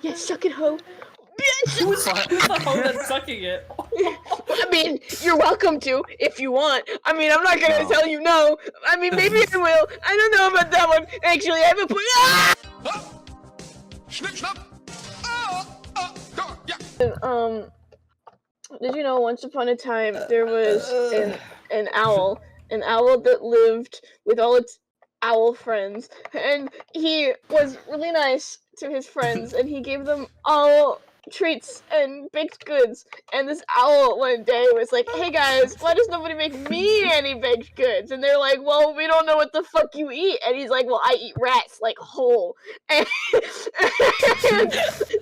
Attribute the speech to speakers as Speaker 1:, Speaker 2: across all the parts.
Speaker 1: Yeah, suck it, ho. Bitch!
Speaker 2: Who's the hoe that's sucking it?
Speaker 1: I mean, you're welcome to, if you want. I mean, I'm not gonna tell you no. I mean, maybe I will. I don't know about that one. Actually, I haven't put. Ah! Did you know once upon a time there was an owl that lived with all its owl friends, and he was really nice to his friends, and he gave them all treats and baked goods. And this owl one day was like, "Hey guys, why does nobody make me any baked goods?" And they're like, "Well, we don't know what the fuck you eat." And he's like, "Well, I eat rats, like whole." And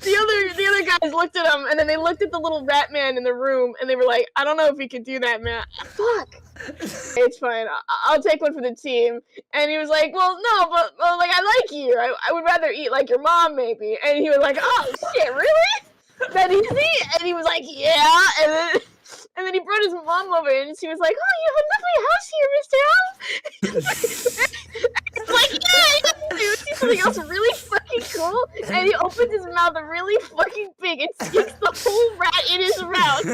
Speaker 1: the other guys looked at him, and then they looked at the little rat man in the room, and they were like, "I don't know if we can do that, man." Fuck. It's fine. I'll take one for the team. And he was like, "Well, no, but like I like you. I would rather eat like your mom, maybe." And he was like, "Oh shit, really? That easy?" And he was like, "Yeah." And then he brought his mom over, and she was like, "Oh, you have a lovely house here, Mr. Owl." It's like, yeah, you see something else really fucking cool? And he opens his mouth really fucking big and sticks the whole rat in his mouth.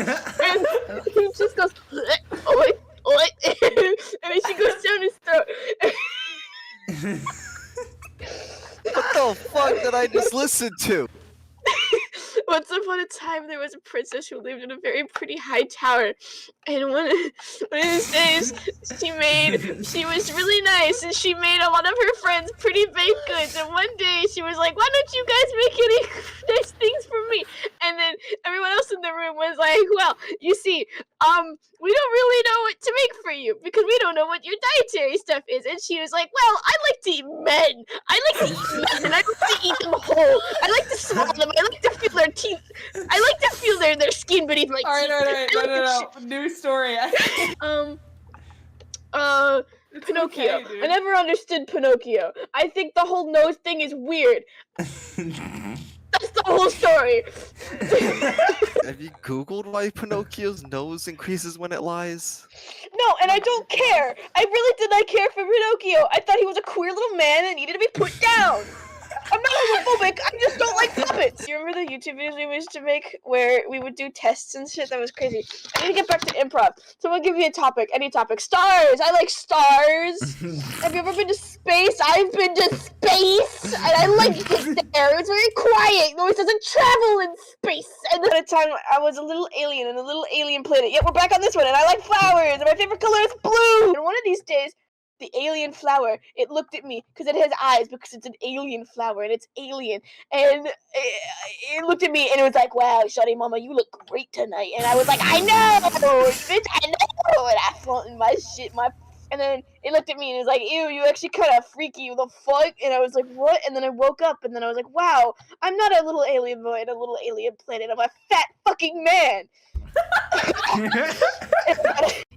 Speaker 1: And he just goes, "Oi, oi." And then she goes down his throat.
Speaker 3: What the fuck did I just listen to?
Speaker 1: Once upon a time, there was a princess who lived in a very pretty high tower. And one of these days, she was really nice, and she made a lot of her friends pretty baked goods. And one day, she was like, "Why don't you guys make any nice things for me?" And then everyone else in the room was like, "Well, you see, we don't really know what to make for you, because we don't know what your dietary stuff is." And she was like, "Well, I like to eat men. I like to eat men, and I like to eat them whole. I like to swallow them. I like to feel their teeth. I like to feel their skin beneath my teeth."
Speaker 2: Alright, no. New story.
Speaker 1: Pinocchio.
Speaker 2: Okay,
Speaker 1: I never understood Pinocchio. I think the whole nose thing is weird. That's the whole story.
Speaker 3: Have you Googled why Pinocchio's nose increases when it lies?
Speaker 1: No, and I don't care. I really did not care for Pinocchio. I thought he was a queer little man and needed to be put down. I'm not homophobic, I just don't like puppets. You remember the YouTube videos we used to make where we would do tests and shit? That was crazy. I need to get back to improv. So I'm gonna give you a topic, any topic. Stars! I like stars! Have you ever been to space? I've been to space! And I liked it there. It's very quiet. Noise doesn't travel in space. And then at a time, I was a little alien in a little alien planet. Yep, we're back on this one, and I like flowers, and my favorite color is blue! And one of these days, the alien flower, it looked at me because it has eyes, because it's an alien flower and it's alien, and it looked at me and it was like, "Wow, Shawty Mama, you look great tonight." And I was like, "I know, bitch, I know." And I flaunted my shit, and then it looked at me and it was like, "Ew, you actually kind of freaky, the fuck?" And I was like, "What?" And then I woke up and then I was like, "Wow, I'm not a little alien boy in a little alien planet, I'm a fat fucking man."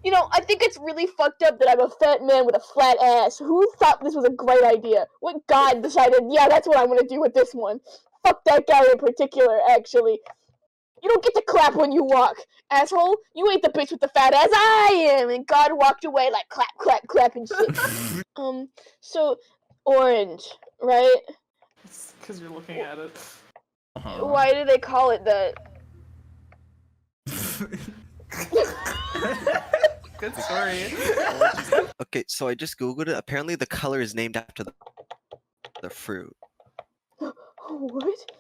Speaker 1: You know, I think it's really fucked up that I'm a fat man with a flat ass. Who thought this was a great idea? What god decided, yeah, that's what I'm gonna do with this one? Fuck that guy in particular, actually. You don't get to clap when you walk, asshole. You ain't the bitch with the fat ass, I am! And God walked away like clap, clap, clap and shit. So, orange, right?
Speaker 2: It's because you're looking at it.
Speaker 1: Why do they call it that?
Speaker 2: Good story.
Speaker 3: Okay, so I just Googled it. Apparently the color is named after the fruit.
Speaker 1: What?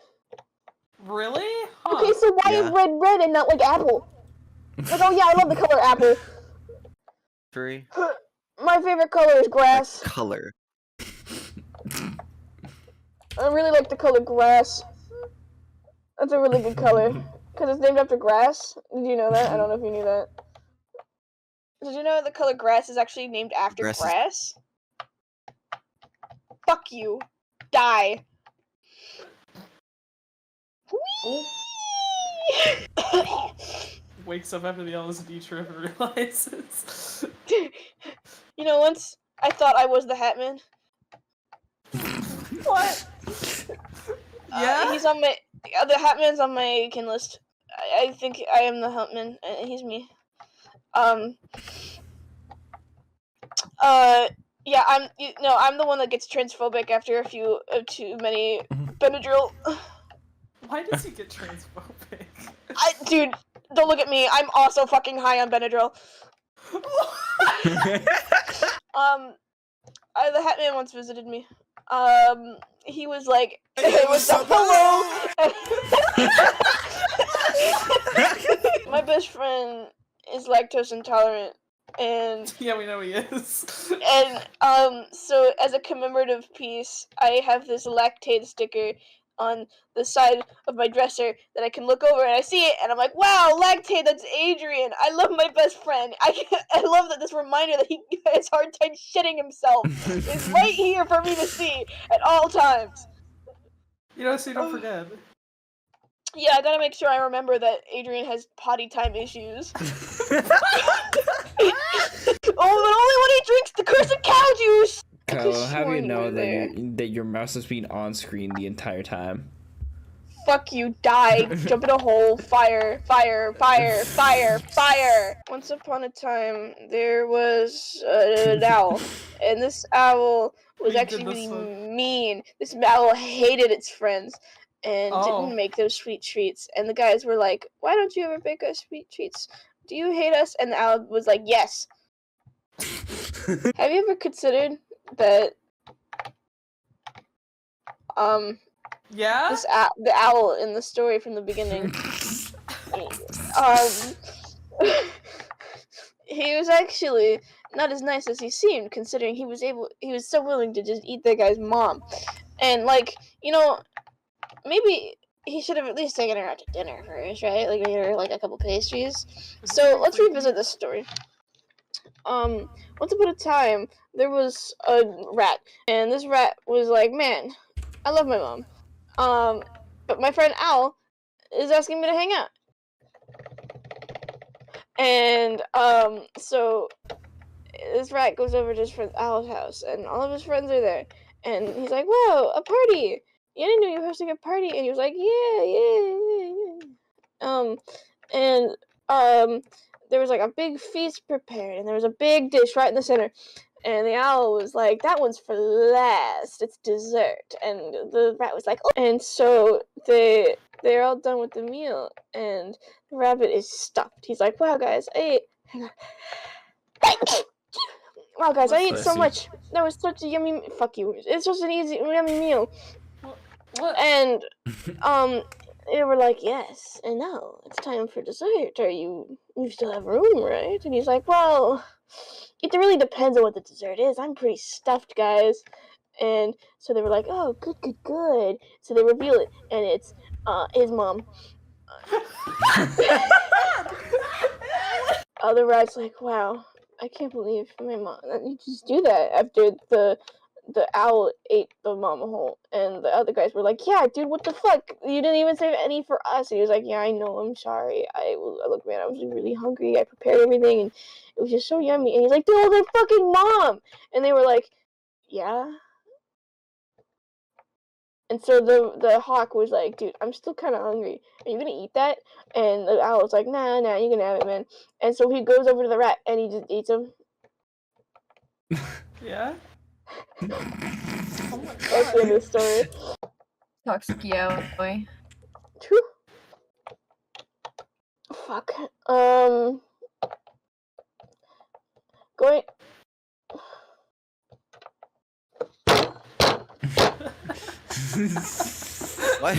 Speaker 2: Really? Huh.
Speaker 1: Okay, so why is red and not like apple? Like, oh yeah, I love the color apple.
Speaker 3: Three.
Speaker 1: My favorite color is grass.
Speaker 3: Color.
Speaker 1: I really like the color grass. That's a really good color. Because it's named after grass. Did you know that? I don't know if you knew that. Did you know the color grass is actually named after grass? Fuck you. Die.
Speaker 2: Wakes up after the LSD trip and realizes.
Speaker 1: You know, once I thought I was the Hatman.
Speaker 2: What? Yeah?
Speaker 1: He's on my... the Hatman's on my kin list. I think I am the Hatman, and he's me. Yeah, I'm the one that gets transphobic after a few too many Benadryl.
Speaker 2: Why does he get transphobic?
Speaker 1: Dude, don't look at me. I'm also fucking high on Benadryl. The hatman once visited me. He was like, "Hey, what's up? Hello." My best friend is lactose intolerant, and
Speaker 2: Yeah, we know he is.
Speaker 1: and so as a commemorative piece, I have this lactate sticker on the side of my dresser that I can look over and I see it and I'm like, wow, lactate, that's Adrian. I love my best friend. I love that this reminder that he has a hard time shitting himself is right here for me to see at all times.
Speaker 2: You know, so you don't forget.
Speaker 1: Yeah, I gotta make sure I remember that Adrian has potty time issues. Oh, but only when he drinks the cursed cow juice!
Speaker 4: Kyle, how do you know
Speaker 1: there.
Speaker 4: that your mouse has been on screen the entire time?
Speaker 1: Fuck you, die, jump in a hole, fire, fire, fire, fire, fire! Once upon a time, there was an owl, and this owl was actually really mean. This owl hated its friends, and didn't make those sweet treats. And the guys were like, why don't you ever bake us sweet treats? Do you hate us? And the owl was like, yes. Have you ever considered that,
Speaker 2: yeah?
Speaker 1: the owl in the story from the beginning, he was actually not as nice as he seemed, considering he was so willing to just eat that guy's mom. And, like, you know, maybe he should have at least taken her out to dinner first, right? Like, made her, like, a couple pastries. So, let's revisit this story. Once upon a time, there was a rat, and this rat was like, man, I love my mom. But my friend Owl is asking me to hang out. And, so this rat goes over to his friend Owl's house, and all of his friends are there. And he's like, whoa, a party! You didn't know you were hosting a party. And he was like, yeah. There was like a big feast prepared, and there was a big dish right in the center. And the owl was like, that one's for last. It's dessert. And the rat was like, oh. And so they're all done with the meal, and the rabbit is stuffed. He's like, wow, guys, I ate so much. That was such a yummy. Fuck you. It's just an easy, yummy meal.
Speaker 2: What?
Speaker 1: And they were like, yes, and now it's time for dessert. You still have room, right? And he's like, well, it really depends on what the dessert is. I'm pretty stuffed, guys. And so they were like, oh, good. So they reveal it, and it's his mom. The rat's like, wow, I can't believe my mom. You just do that after the owl ate the mama whole. And the other guys were like, yeah, dude, what the fuck? You didn't even save any for us. And he was like, yeah, I know, I'm sorry. Look, man, I was really hungry. I prepared everything, and it was just so yummy. And he's like, dude, it was my fucking mom. And they were like, yeah. And so the hawk was like, dude, I'm still kind of hungry. Are you gonna eat that? And the owl was like, nah, you can have it, man. And so he goes over to the rat, and he just eats him.
Speaker 2: Yeah? Oh my God.
Speaker 1: That's the end of the story.
Speaker 5: Toxic yaoi.
Speaker 1: True. Fuck. Going.
Speaker 3: What?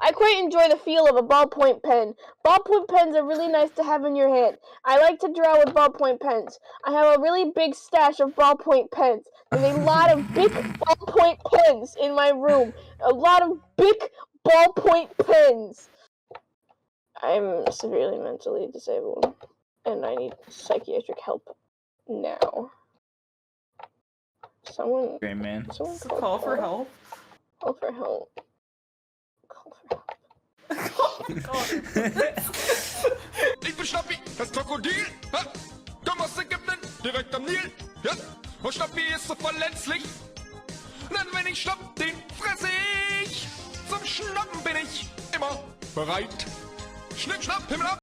Speaker 1: I quite enjoy the feel of a ballpoint pen. Ballpoint pens are really nice to have in your hand. I like to draw with ballpoint pens. I have a really big stash of ballpoint pens. There's a lot of big ballpoint pens in my room. A lot of big ballpoint pens. I'm severely mentally disabled, and I need psychiatric help now. Someone.
Speaker 4: Great man.
Speaker 1: Someone
Speaker 2: Call for help.
Speaker 1: Call for help.
Speaker 6: Ich bin Schnappi, das Krokodil. Ha? Komm aus Ägypten, direkt am Nil. Ja? Und Schnappi ist so verletzlich. Denn wenn ich schnapp, den fresse ich. Zum Schnappen bin ich immer bereit. Schnipp, schnapp, Himmel ab.